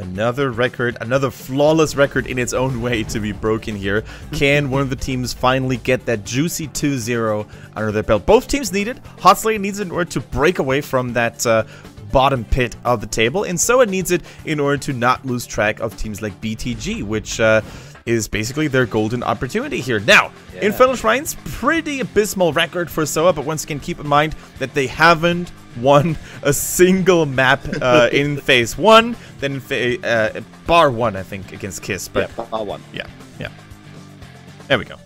Another record, another flawless record in its own way to be broken here. Can one of the teams finally get that juicy 2-0 under their belt? Both teams need it. Hot Lady needs it in order to break away from that bottom pit of the table, and so it needs it in order to not lose track of teams like BTG, which is basically their golden opportunity here. Now, Infernal Shrines, pretty abysmal record for SOA, but once again, keep in mind that they haven't won a single map in phase 1, then in bar 1, I think, against Kiss. But yeah, bar 1. Yeah. There we go.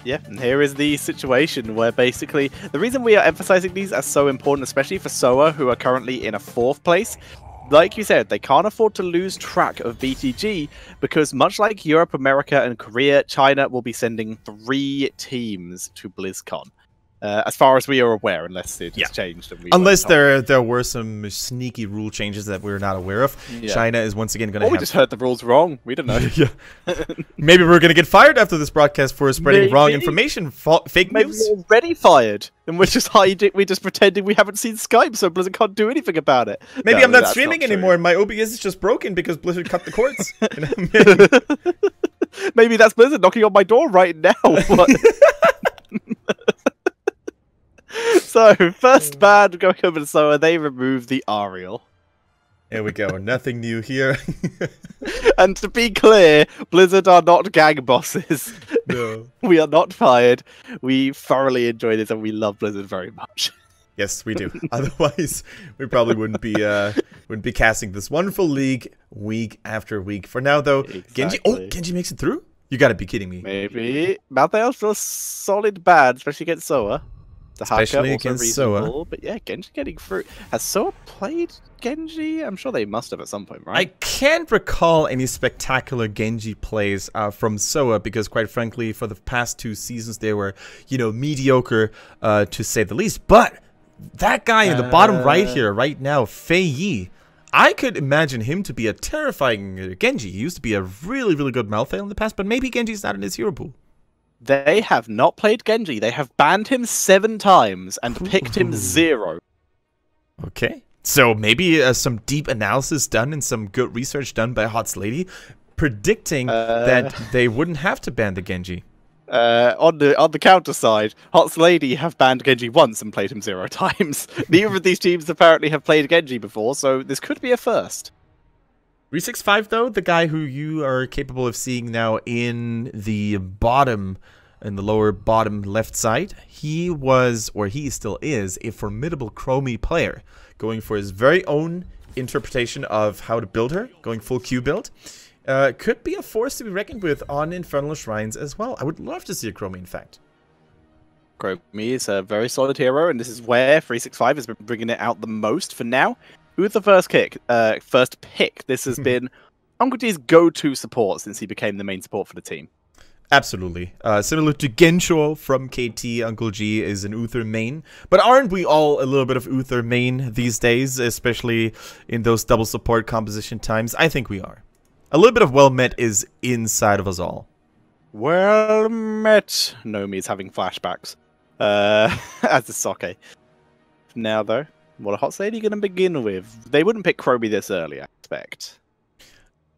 And here is the situation where basically the reason we are emphasizing these as so important, especially for SOA, who are currently in a 4th place. Like you said, they can't afford to lose track of BTG because much like Europe, America, and Korea, China will be sending 3 teams to BlizzCon. As far as we are aware, unless it has changed. And unless there were some sneaky rule changes that we're not aware of. Yeah. China is once again going to we just heard the rules wrong. We don't know. Maybe we're going to get fired after this broadcast for spreading wrong information, fake Maybe news. we're already fired, and we're just hiding. We're just pretending we haven't seen Skype, so Blizzard can't do anything about it. Maybe No, I'm not that's streaming not true. anymore, and my OBS is just broken because Blizzard cut the cords. Maybe that's Blizzard knocking on my door right now. So, first ban going over to SOA, they remove the Ariel. There we go. Nothing new here. And to be clear, Blizzard are not gang bosses. No. We are not fired. We thoroughly enjoy this, and we love Blizzard very much. Yes, we do. Otherwise, we probably wouldn't be casting this wonderful league week after week. For now, though, Genji. Oh, Genji makes it through. You got to be kidding me. Maybe Malthael's still a solid bad, especially against SOA. The Especially against SOA. But yeah, Genji getting through. Has SOA played Genji? I'm sure they must have at some point, right? I can't recall any spectacular Genji plays from SOA because, quite frankly, for the past 2 seasons, they were, mediocre to say the least. But that guy in the bottom right here, right now, Fei Yi, I could imagine him to be a terrifying Genji. He used to be a really, really good Malthael in the past, but maybe Genji's not in his hero pool. They have not played Genji. They have banned him 7 times and picked him 0. Okay. So maybe some deep analysis done and some good research done by Hot's Lady predicting that they wouldn't have to ban the Genji. On the counter side, Hot's Lady have banned Genji once and played him 0 times. Neither of these teams apparently have played Genji before, so this could be a first. 365, though, the guy who you are capable of seeing now in the lower bottom left side, he was, or he still is, a formidable Chromie player, going for his very own interpretation of how to build her, going full Q build. Could be a force to be reckoned with on Infernal Shrines as well. I would love to see a Chromie, in fact. Chromie is a very solid hero, and this is where 365 has been bringing it out the most for now. Who's the first pick? This has been Uncle G's go-to support since he became the main support for the team. Absolutely. Similar to Gensho from KT, Uncle G is an Uther main. But aren't we all a little bit of Uther main these days, especially in those double support composition times? I think we are. A little bit of well met is inside of us all. Well met. Nomi's having flashbacks. As the Soke. Now, though, what a Hot Lady going to begin with? They wouldn't pick Chromie this early, I expect.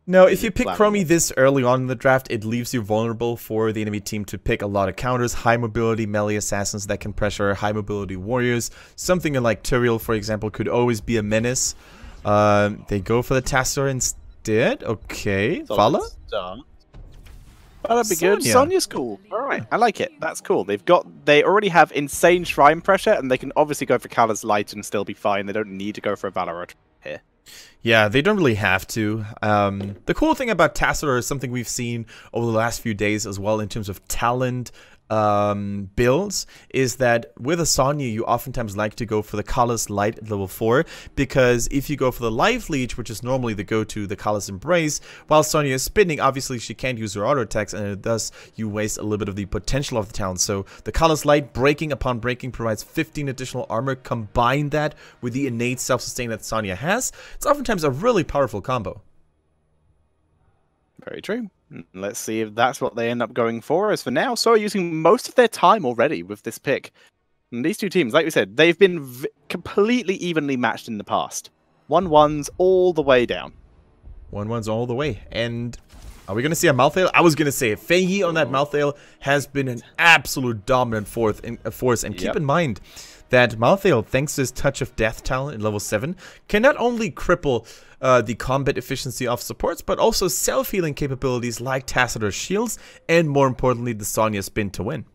No, if you pick Chromie this early on in the draft, it leaves you vulnerable for the enemy team to pick a lot of counters, high mobility melee assassins that can pressure high mobility warriors. Something like Tyrael, for example, could always be a menace. They go for the Tassador instead. Okay, Vala? That'd be good. Sonya's cool. Alright, I like it. That's cool. They already have insane shrine pressure, and they can obviously go for Kala's Light and still be fine. They don't need to go for a Valorant here. Yeah, they don't really have to. The cool thing about Tassador is something we've seen over the last few days as well in terms of talent builds, is that with a Sonya, you oftentimes like to go for the Kala's Light at level 4, because if you go for the Life Leech, which is normally the go-to, the Kala's Embrace, while Sonya is spinning, obviously she can't use her auto attacks, and thus you waste a little bit of the potential of the talent. So the Kala's Light, breaking upon breaking, provides 15 additional armor. Combine that with the innate self-sustain that Sonya has, it's oftentimes a really powerful combo. Very true. Let's see if that's what they end up going for. As for now, so are using most of their time already with this pick. And these two teams, like we said, they've been completely evenly matched in the past. 1-1s all the way down. 1-1's all the way. And are we going to see a Malthael? I was going to say, Fei Yi on that Malthael has been an absolute dominant force. And keep in mind that Malthael, thanks to his Touch of Death talent in level 7, can not only cripple the combat efficiency of supports, but also self-healing capabilities like Tassador's shields, and more importantly, the Sonya spin to win.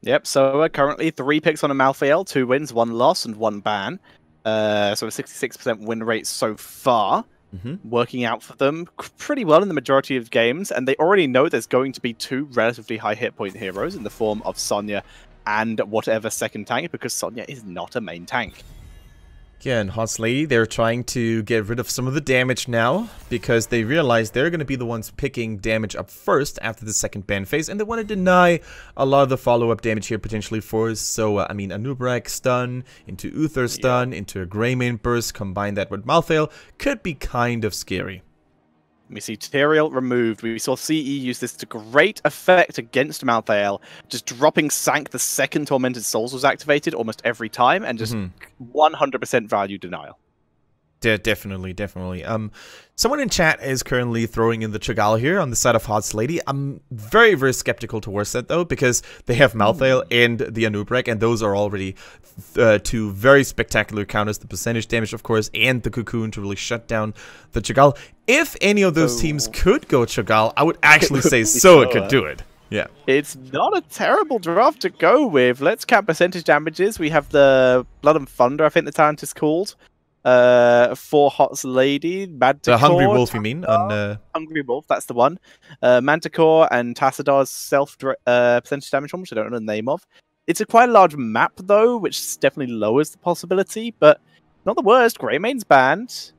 Yep, so currently 3 picks on a Malthael, 2 wins, 1 loss, and 1 ban. So a 66% win rate so far. Working out for them pretty well in the majority of games, and they already know there's going to be 2 relatively high hit point heroes in the form of Sonya and whatever second tank, because Sonya is not a main tank. Yeah, and Hots Lady, they're trying to get rid of some of the damage now, because they realize they're going to be the ones picking damage up first after the second ban phase, and they want to deny a lot of the follow-up damage here potentially for Soa. I mean, a Nubrak stun, into Uther stun, into a Greymane burst, combine that with Malthael, could be kind of scary. We see Tyrael removed. We saw CE use this to great effect against Malthael, just dropping Sank the second Tormented Souls was activated almost every time, and just 100% value denial. Definitely. Someone in chat is currently throwing in the Chagall here on the side of Hots Lady. I'm very, very skeptical towards that, though, because they have Malthael and the Anubrek, and those are already 2 very spectacular counters. The percentage damage, of course, and the Cocoon to really shut down the Chagall. If any of those teams could go Chagall, I would actually say Soa could do it. Yeah. It's not a terrible draft to go with. Let's count percentage damages. We have the Blood and Thunder, I think the talent is called. For Hots Lady, Manticore, the Hungry Wolf, you mean? On Hungry Wolf, that's the one. Manticore and Tassador's self percentage damage one, which I don't know the name of. It's a quite a large map though, which definitely lowers the possibility, but not the worst. Greymane's banned.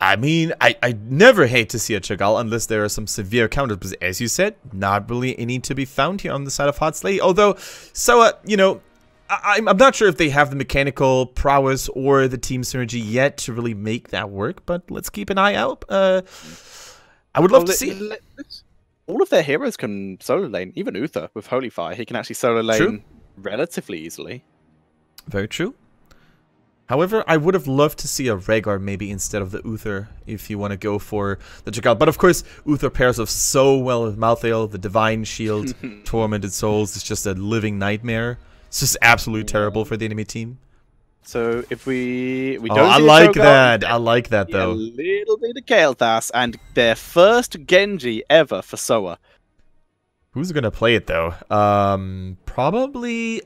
I mean, I never hate to see a Chagall unless there are some severe counters, but as you said, not really any to be found here on the side of Hots Lady. Although, Soa, you know, I'm not sure if they have the mechanical prowess or the team synergy yet to really make that work, but let's keep an eye out. I would love to see it. All of their heroes can solo lane, even Uther with Holy Fire. He can actually solo lane relatively easily. Very true. However, I would have loved to see a Rhaegar maybe instead of the Uther if you want to go for the Chagall. But of course, Uther pairs off so well with Malthael. The Divine Shield, Tormented Souls is just a living nightmare. It's just absolutely terrible for the enemy team. So if we don't I like that. I like that though. A little bit of Kael'thas and their first Genji ever for Soa. Who's gonna play it though? Probably.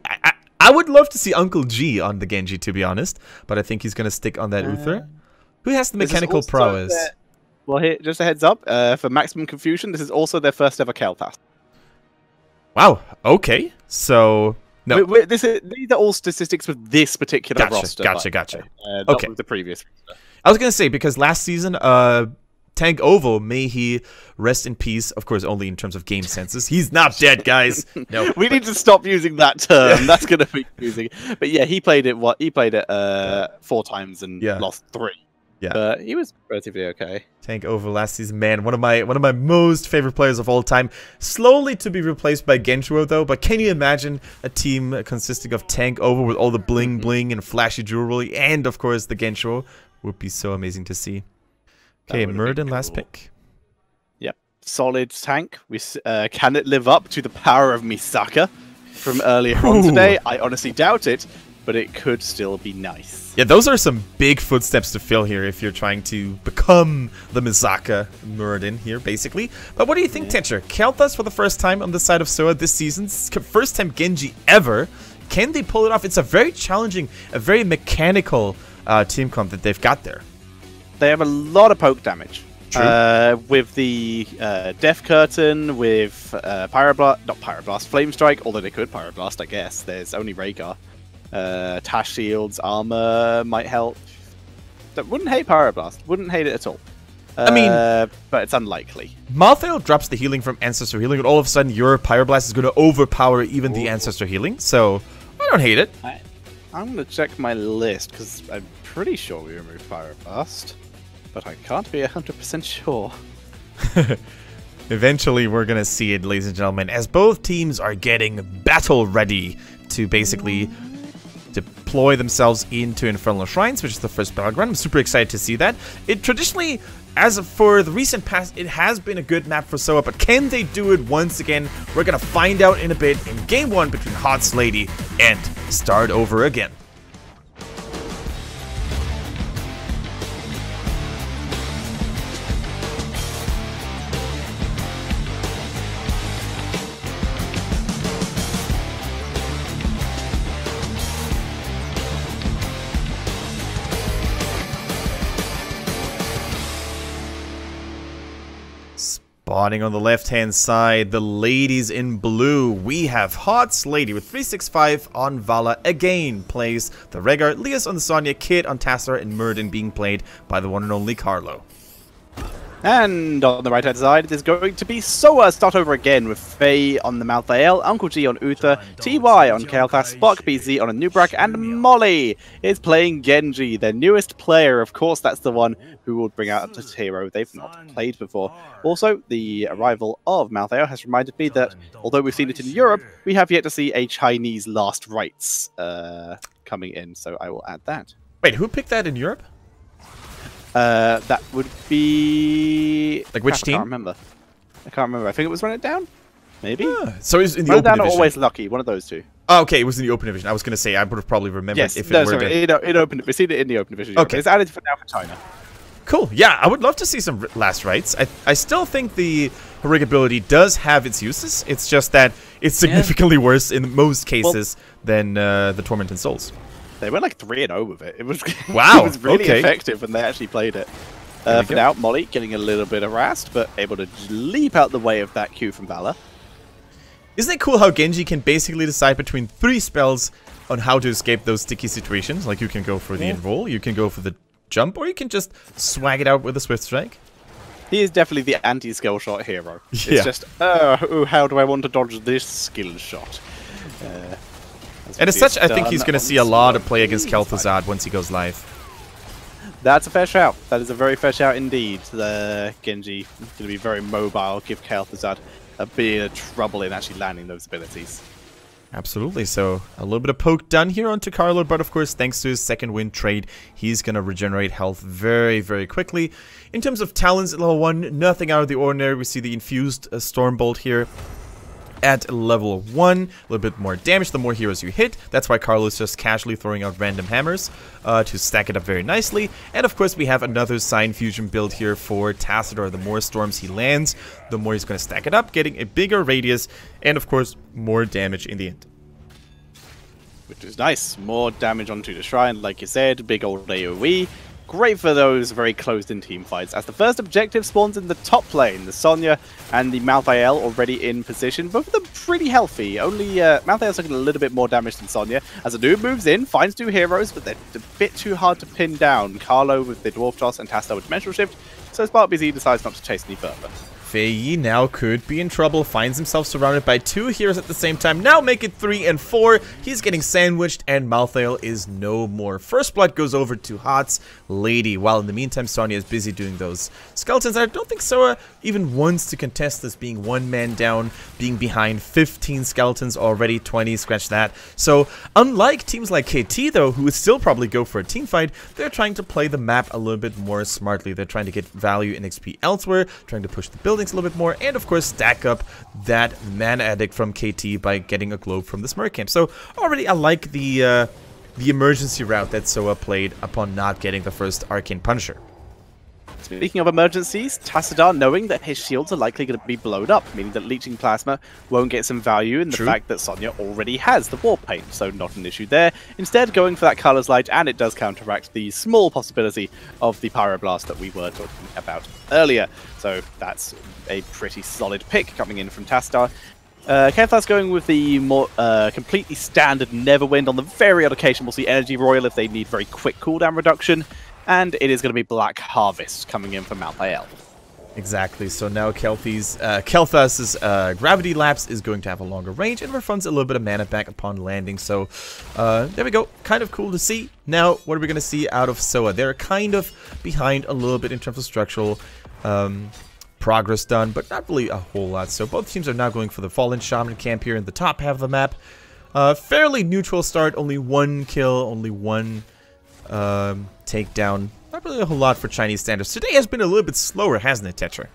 I would love to see Uncle G on the Genji, to be honest, but I think he's gonna stick on that Uther. Who has the mechanical prowess? Well, here, just a heads up for maximum confusion. This is also their first ever Kael'thas. Wow. Okay. So. No. These are all statistics with this particular roster. Gotcha. Not with the previous roster. I was going to say, because last season, Tank Ovo, may he rest in peace, of course, only in terms of game senses. He's not dead, guys. No. We need to stop using that term. That's going to be confusing. But yeah, he played it 4 times and lost 3. Yeah, but he was relatively okay. Tank Ovo last season, man, one of my most favorite players of all time. Slowly to be replaced by Genshiro though. But can you imagine a team consisting of Tank Ovo with all the bling bling and flashy jewelry, and of course the Genshiro? Would be so amazing to see. Okay, Muradin, last pick. Yep, solid tank. Can it live up to the power of Misaka from earlier on today? I honestly doubt it, but it could still be nice. Yeah, those are some big footsteps to fill here if you're trying to become the Misaka Muradin here, basically. But what do you think, Teacher? Kael'thas for the first time on the side of Soa this season. First time Genji ever. Can they pull it off? It's a very challenging, a very mechanical team comp that they've got there. They have a lot of poke damage. True. With the Death Curtain, with Pyroblast, Flame Strike, although they could Pyroblast, I guess. There's only Rhaegar. Tash Shields, Armor might help. Wouldn't hate Pyroblast. Wouldn't hate it at all. I mean, but it's unlikely. Malthael drops the healing from Ancestor Healing, and all of a sudden your Pyroblast is going to overpower even the Ancestor Healing. So I don't hate it. I'm going to check my list because I'm pretty sure we removed Pyroblast, but I can't be 100% sure. Eventually, we're going to see it, ladies and gentlemen, as both teams are getting battle ready to basically deploy themselves into Infernal Shrines, which is the first battleground. I'm super excited to see that. It traditionally, as for the recent past, it has been a good map for SOA, but can they do it once again? We're gonna find out in a bit in Game 1 between Hots Lady and Start Over Again. Spawning on the left-hand side, the ladies in blue. We have Hots Lady with 365 on Vala again. Plays the Rehgar, Lias on the Sonya, Kid on Tassadar, and Murden being played by the one and only Carlo. And on the right-hand side, it is going to be SOA Start Over Again with Faye on the Malthael, Uncle G on Uther, TY on Kael'thas, Spark BZ on a Nubrak, and Molly is playing Genji, their newest player. Of course, that's the one who will bring out this hero they've not played before. Also, the arrival of Malthael has reminded me that, although we've seen it in Europe, we have yet to see a Chinese Last Rites coming in, so I will add that. Wait, who picked that in Europe? That would be... Like which team? I can't remember. I think it was Run It Down? Maybe? So it's in the Run It open Down division. or Always Lucky, one of those two. Oh, okay, it was in the open division. I was going to say, I would have probably remembered if it were we've seen it in the open division. Okay. It's added for now for China. Cool. Yeah, I would love to see some Last Rites. I still think the heroic ability does have its uses. It's just that it's significantly worse in most cases than the Tormented Souls. They went like 3-0 with it. It was wow. It was really effective when they actually played it. For now, Molly getting a little bit harassed, but able to leap out the way of that Q from Valor. Isn't it cool how Genji can basically decide between 3 spells on how to escape those sticky situations? Like you can go for the Enroll, you can go for the Jump, or you can just swag it out with a Swift Strike. He is definitely the anti-skill shot hero. It's just, oh, how do I want to dodge this skill shot? And as such, I think he's going to see a lot of play against Kel'Thuzad once he goes live. That's a fair shout. That is a very fair shout indeed. The Genji is going to be very mobile, give Kel'Thuzad a bit of trouble in actually landing those abilities. Absolutely. So a little bit of poke done here onto Carlo, but of course, thanks to his second win trade, he's going to regenerate health very, very quickly. In terms of talents at level 1, nothing out of the ordinary. We see the infused Stormbolt here at level 1, a little bit more damage the more heroes you hit. That's why Carlo's just casually throwing out random hammers to stack it up very nicely. And of course we have another Sign Fusion build here for Tassadar. The more storms he lands, the more he's going to stack it up, getting a bigger radius and of course more damage in the end. Which is nice. More damage onto the shrine, like you said, big old AoE. Great for those very closed-in team fights. As the first objective spawns in the top lane, the Sonya and the Malthael already in position. Both of them pretty healthy. Only Malthael's taking a little bit more damage than Sonya. As a noob moves in, finds 2 heroes, but they're a bit too hard to pin down. Carlo with the Dwarf Toss and Tassadar with Dimensional Shift, so Spark BZ decides not to chase any further. Faye now could be in trouble, finds himself surrounded by 2 heroes at the same time, now make it 3 and 4, he's getting sandwiched and Malthael is no more. First blood goes over to Hots Lady, while in the meantime Sonya is busy doing those skeletons. I don't think Soa even wants to contest this, being 1 man down, being behind 15 skeletons already, 20, scratch that. So unlike teams like KT though, who would still probably go for a team fight, they're trying to play the map a little bit more smartly. They're trying to get value in XP elsewhere, trying to push the buildings a little bit more, and of course stack up that Mana Addict from KT by getting a globe from the Smurk camp. So already I like the emergency route that Soa played upon not getting the first Arcane Punisher. Speaking of emergencies, Tassadar knowing that his shields are likely going to be blown up, meaning that Leeching Plasma won't get some value in the fact that Sonya already has the War Paint, so not an issue there. Instead, going for that Color's Light, and it does counteract the small possibility of the Pyroblast that we were talking about earlier. So that's a pretty solid pick coming in from Tassadar. Kael'thas going with the more completely standard Neverwind. On the very odd occasion, we'll see Energy Royal if they need very quick cooldown reduction. And it is going to be Black Harvest coming in for Malthael. Exactly, so now Kael'thas's Gravity Lapse is going to have a longer range and refunds a little bit of mana back upon landing. So there we go, kind of cool to see. Now, what are we going to see out of Soa? They're kind of behind a little bit in terms of structural progress done, but not really a whole lot. So both teams are now going for the Fallen Shaman camp here in the top half of the map. Fairly neutral start, only 1 kill, only 1 takedown. Not really a whole lot for Chinese standards. Today has been a little bit slower, hasn't it, Tetra?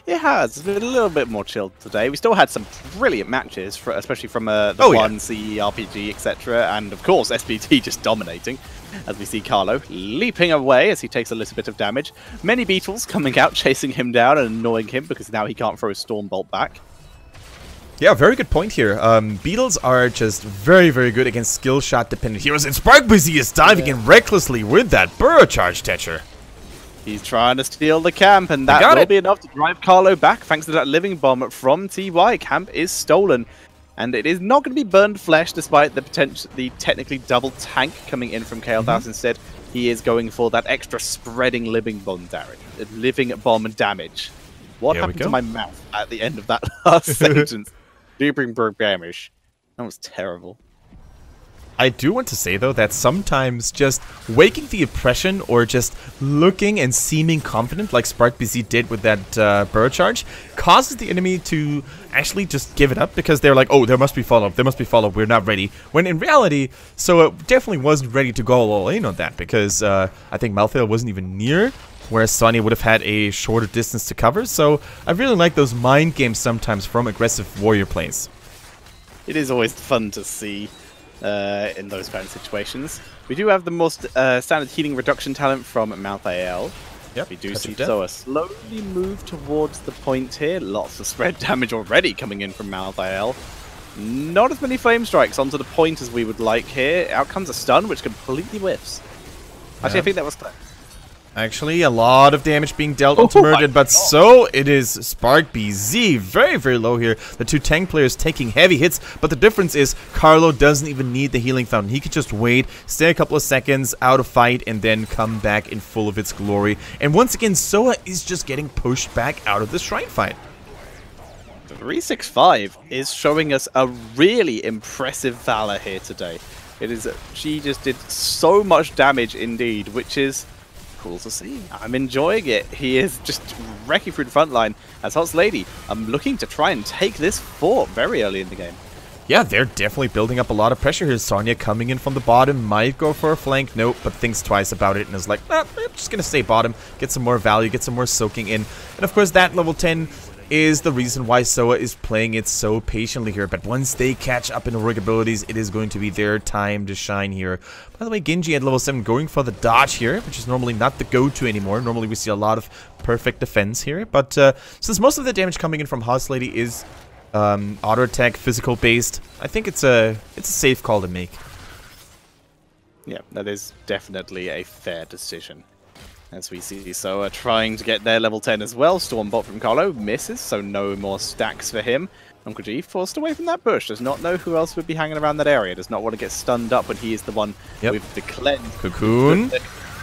It has. It's been a little bit more chilled today. We still had some brilliant matches, especially from the one CE, RPG, etc. And of course, SBT just dominating. As we see Carlo leaping away as he takes a little bit of damage. Many Beetles coming out, chasing him down and annoying him because now he can't throw a Storm Bolt back. Yeah, very good point here. Beetles are just very, very good against skill shot dependent heroes. And SparkBZ is diving in recklessly with that burrow charge, Tetcher. He's trying to steal the camp, and that will be enough to drive Carlo back thanks to that living bomb from TY. Camp is stolen, and it is not going to be burned flesh despite the technically double tank coming in from KLDAS. Instead, he is going for that extra spreading living bomb damage. What happened to my mouth at the end of that last sentence? Living bomb damage. That was terrible. I do want to say, though, that sometimes just waking the oppression or just looking and seeming confident, like SparkBZ did with that burrow charge, causes the enemy to actually just give it up because they're like, oh, there must be follow-up, we're not ready. When in reality, Soa definitely wasn't ready to go all in on that because I think Malthael wasn't even near, whereas Sonya would have had a shorter distance to cover. So I really like those mind games sometimes from aggressive warrior plays. It is always fun to see. In those kind of situations. We do have the most standard healing reduction talent from Malthael. Yep, we do see Soa slowly move towards the point here. Lots of spread damage already coming in from Malthael. Not as many flame strikes onto the point as we would like here. Out comes a stun, which completely whiffs. Actually, I think that was clear. Actually, a lot of damage being dealt onto Murden, but so it is SparkBZ. Very, very low here. The two tank players taking heavy hits, but the difference is Carlo doesn't even need the healing fountain. He could just wait, stay a couple of seconds out of fight, and then come back in full of its glory. And once again, Soa is just getting pushed back out of the shrine fight. 365 is showing us a really impressive Valor here today. It is she just did so much damage indeed, which is cool to see. I'm enjoying it. He is just wrecking through the front line as Hot's Lady. I'm looking to try and take this fort very early in the game. Yeah, they're definitely building up a lot of pressure here. Sonya coming in from the bottom, might go for a flank, nope, but thinks twice about it and is like, I'm just gonna stay bottom, get some more value, get some more soaking in. And of course that level 10 is the reason why Soa is playing it so patiently here. But once they catch up in heroic abilities, it is going to be their time to shine here. By the way, Genji at level 7 going for the dodge here, which is normally not the go-to anymore. Normally we see a lot of perfect defense here. But since most of the damage coming in from House Lady is auto attack, physical based, I think it's a safe call to make. Yeah, that is definitely a fair decision. As we see Soa trying to get their level 10 as well. Stormbot from Carlo misses, so no more stacks for him. Uncle G forced away from that bush. Does not know who else would be hanging around that area. Does not want to get stunned up when he is the one with the cleanse. Cocoon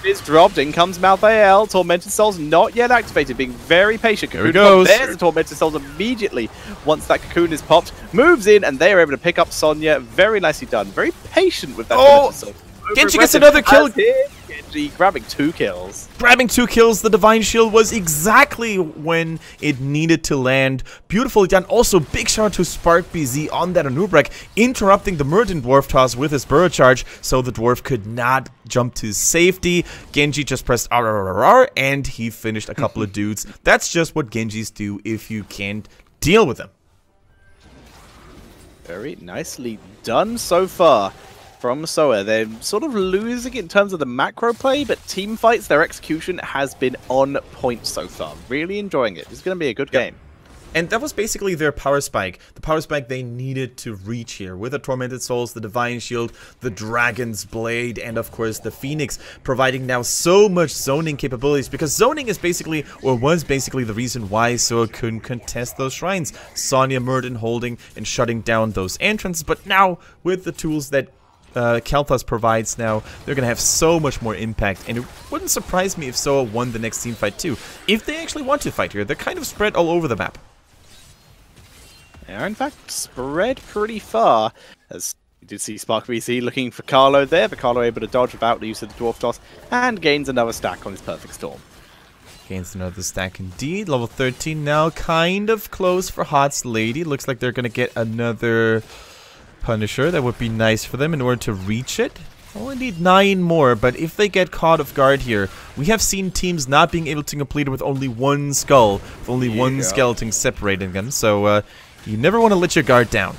is dropped. In comes Malthael. Tormented Souls not yet activated. Being very patient. Cocoon goes. There's the Tormented Souls immediately. Once that Cocoon is popped, moves in, and they are able to pick up Sonya. Very nicely done. Very patient with that. Oh! Genji gets another kill. Genji grabbing 2 kills. Grabbing 2 kills. The Divine Shield was exactly when it needed to land. Beautifully done. Also, big shout out to SparkBZ on that Anubrek, interrupting the Murden Dwarf toss with his burrow charge, so the Dwarf could not jump to safety. Genji just pressed RRRR, and he finished a couple of dudes. That's just what Genjis do if you can't deal with them. Very nicely done so far. From Soa, they're sort of losing in terms of the macro play, but team fights, their execution has been on point so far. Really enjoying it. It's going to be a good game. And that was basically their power spike. The power spike they needed to reach here with the Tormented Souls, the Divine Shield, the Dragon's Blade, and of course the Phoenix, providing now so much zoning capabilities, because zoning is basically, or was basically, the reason why Soa couldn't contest those shrines. Sonya Murden holding and shutting down those entrances, but now with the tools that KLDAS provides now, they're going to have so much more impact, and it wouldn't surprise me if Soa won the next team fight too, if they actually want to fight here. They're kind of spread all over the map. They are in fact spread pretty far, as you did see SparkBZ looking for Carlo there, but Carlo able to dodge without the use of the Dwarf Toss, and gains another stack on his Perfect Storm. Gains another stack indeed. Level 13 now, kind of close for Hot's Lady. Looks like they're going to get another Punisher. That would be nice for them in order to reach it. Only need 9 more, but if they get caught off guard here, we have seen teams not being able to complete it with only one skull, with only one skeleton separating them, so you never want to let your guard down.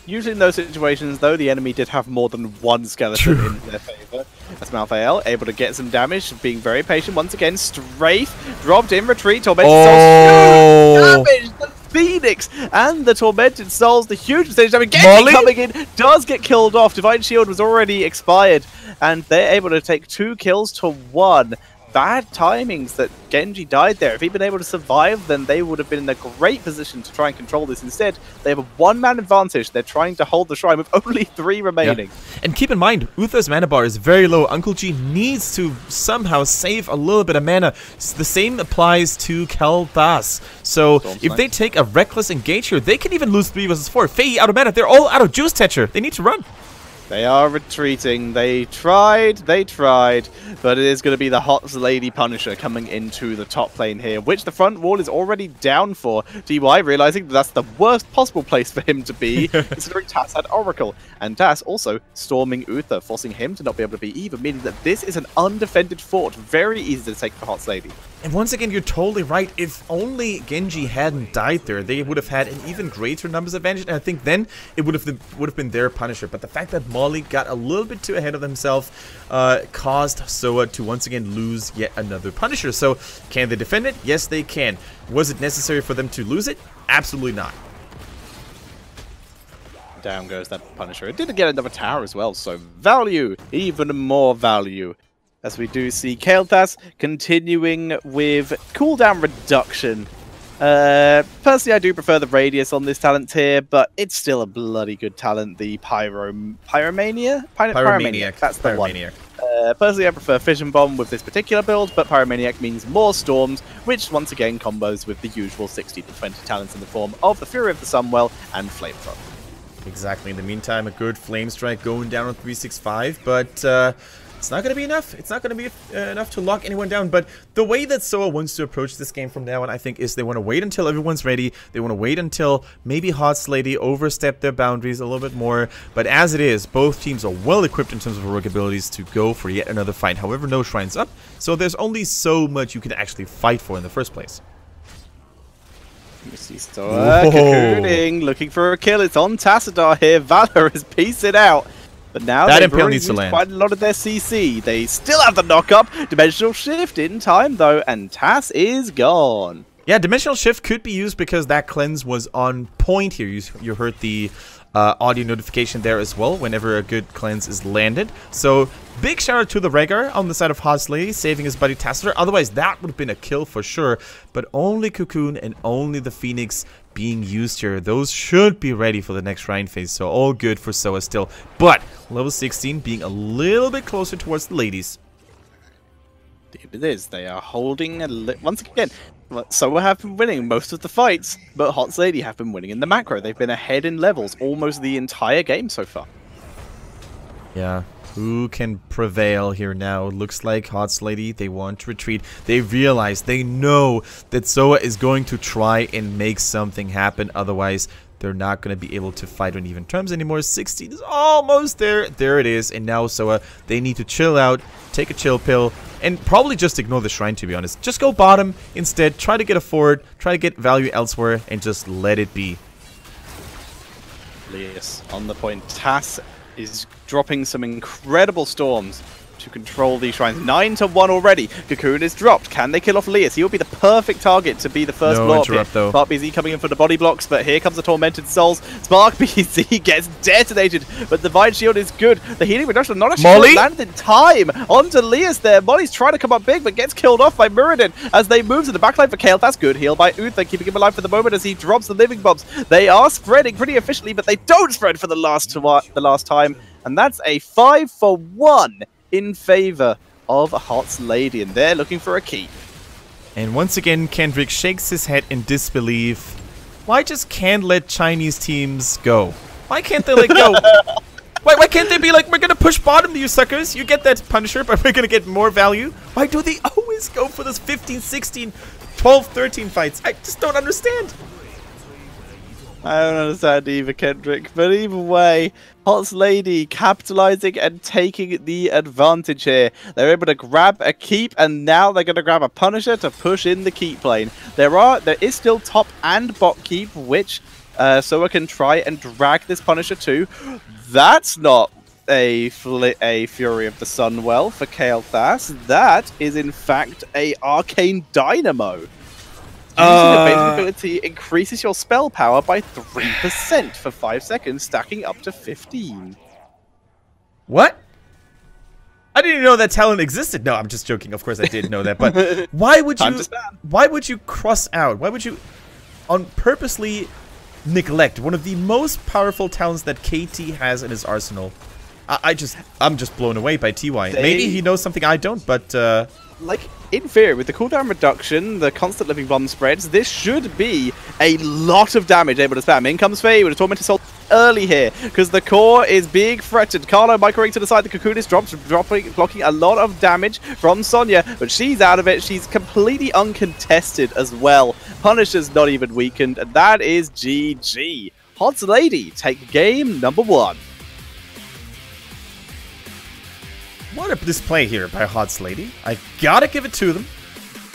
Usually in those situations, though, the enemy did have more than one skeleton in their favor. As Malthael able to get some damage, being very patient once again. Strafe dropped in, retreat, Tormented Souls, huge damage! The Phoenix and the Tormented Souls, the huge percentage damage. Genji coming in, does get killed off. Divine Shield was already expired, and they're able to take 2 kills to 1. Bad timings that Genji died there. If he'd been able to survive, then they would have been in a great position to try and control this. Instead, they have a 1-man advantage. They're trying to hold the shrine with only 3 remaining. Yeah. And keep in mind, Uther's mana bar is very low. Uncle G needs to somehow save a little bit of mana. The same applies to Kel'Thas. So if they take a reckless engage here, they can even lose 3 versus 4. Faye out of mana. They're all out of Juice Tetcher. They need to run. They are retreating. They tried, but it is going to be the Hot Lady Punisher coming into the top lane here, which the front wall is already down for. DY realizing that's the worst possible place for him to be, considering Tas had Oracle. And Tas also storming Uther, forcing him to not be able to be even, meaning that this is an undefended fort. Very easy to take for Hot Lady. And once again, you're totally right. If only Genji hadn't died there, they would have had an even greater numbers advantage. And I think then it would have been their Punisher. But the fact that Molly got a little bit too ahead of himself caused Soa to once again lose yet another Punisher. So can they defend it? Yes, they can. Was it necessary for them to lose it? Absolutely not. Down goes that Punisher. It did get another tower as well. So value, even more value. As we do see Kel'Thas continuing with cooldown reduction. Personally, I do prefer the Radius on this talent here, but it's still a bloody good talent. The Pyromaniac? That's the one. Personally, I prefer Fission Bomb with this particular build, but Pyromaniac means more Storms, which once again combos with the usual 60 to 20 talents in the form of the Fury of the Sunwell and Flamethrower. Exactly. In the meantime, a good Flame Strike going down on 365, but it's not going to be enough. It's not going to be enough to lock anyone down. But the way that Soa wants to approach this game from now on, I think, is they want to wait until everyone's ready. They want to wait until maybe Hot Lady overstep their boundaries a little bit more. But as it is, both teams are well equipped in terms of heroic abilities to go for yet another fight. However, no shrines up. So there's only so much you can actually fight for in the first place. You see Soa cocooning, looking for a kill. It's on Tassadar here. Valor is piecing out. But now they've already used quite a lot of their CC. They still have the knock-up. Dimensional Shift in time, though, and Tas is gone. Yeah, Dimensional Shift could be used because that cleanse was on point here. You heard the audio notification there as well whenever a good cleanse is landed. So, big shout out to the Rhaegar on the side of Hot Lady, saving his buddy Tassadar. Otherwise, that would have been a kill for sure. But only Cocoon and only the Phoenix being used here. Those should be ready for the next shrine phase. So, all good for Soa still. But, level 16 being a little bit closer towards the ladies. It is. They are holding once again. Soa have been winning most of the fights, but Hot Lady have been winning in the macro. They've been ahead in levels almost the entire game so far. Yeah. Who can prevail here now? Looks like Hot Lady, they want to retreat. They realize, they know that Soa is going to try and make something happen. Otherwise, they're not going to be able to fight on even terms anymore. 16 is almost there. There it is. And now Soa, they need to chill out, take a chill pill, and probably just ignore the shrine, to be honest. Just go bottom instead. Try to get a forward, try to get value elsewhere, and just let it be. Elias on the point. Tas is dropping some incredible storms to control these shrines. 9-1 already. Cocoon is dropped. Can they kill off Elias? He will be the perfect target to be the first block here. Spark BZ coming in for the body blocks, but here comes the Tormented Souls. Spark BZ gets detonated, but the Divine Shield is good. The healing reduction not actually landed in time onto Elias there. Molly's trying to come up big, but gets killed off by Muradin as they move to the backline for Kale. That's good heal by Uther, keeping him alive for the moment as he drops the living bombs. They are spreading pretty efficiently, but they don't spread for the last time, and that's a 5-for-1 in favor of Hot Lady, and they're looking for a keep. And once again, Kendrick shakes his head in disbelief. Why just can't let Chinese teams go? Why can't they let go? Why can't they be like, we're gonna push bottom, you suckers? You get that Punisher, but we're gonna get more value? Why do they always go for those 15, 16, 12, 13 fights? I just don't understand. I don't understand either, Kendrick. But either way, Hot's Lady capitalizing and taking the advantage here. They're able to grab a keep, and now they're going to grab a Punisher to push in the keep lane. There is still top and bot keep, which Soa can try and drag this Punisher to. That's not a Fury of the Sunwell for Kael'thas. That is, in fact, a Arcane Dynamo. Using the ability increases your spell power by 3% for 5 seconds, stacking up to 15. What? I didn't even know that talent existed. No, I'm just joking. Of course I did know that. But why would you cross out? Why would you purposely neglect one of the most powerful talents that KT has in his arsenal? I'm just blown away by TY. Maybe he knows something I don't, but like, in theory, with the cooldown reduction, the constant living bomb spreads, this should be a lot of damage able to spam. In comes Faye with a Tormented Soul early here, because the core is being threatened. Carlo microing to the side, the Cocoon is blocking a lot of damage from Sonya, but she's out of it. She's completely uncontested as well. Punisher's not even weakened, and that is GG. Hot's Lady take game number 1. What a display here by Hot's Lady. I gotta give it to them.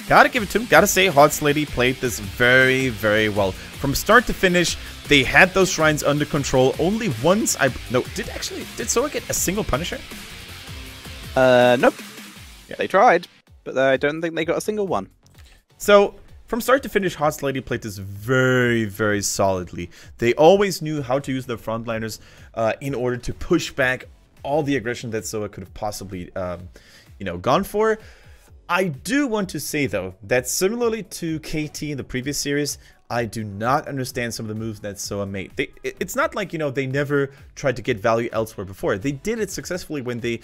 Gotta say, Hot's Lady played this very, very well. From start to finish, they had those shrines under control. Only once did Soa get a single Punisher? Nope. Yeah. They tried, but I don't think they got a single one. So, from start to finish, Hot's Lady played this very, very solidly. They always knew how to use their frontliners in order to push back all the aggression that Soa could have possibly, gone for. I do want to say, though, that similarly to KT in the previous series, I do not understand some of the moves that Soa made. It's not like, they never tried to get value elsewhere before. They did it successfully when they,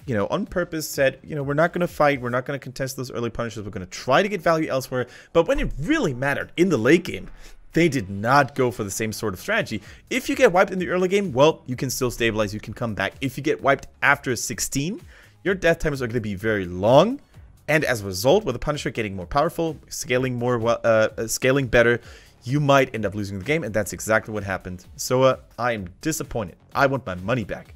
on purpose said, we're not going to fight, we're not going to contest those early punishers, we're going to try to get value elsewhere. But when it really mattered in the late game, they did not go for the same sort of strategy. If you get wiped in the early game, well, you can still stabilize, you can come back. If you get wiped after 16, your death times are going to be very long. And as a result, with the Punisher getting more powerful, scaling better, you might end up losing the game. And that's exactly what happened. So I am disappointed. I want my money back.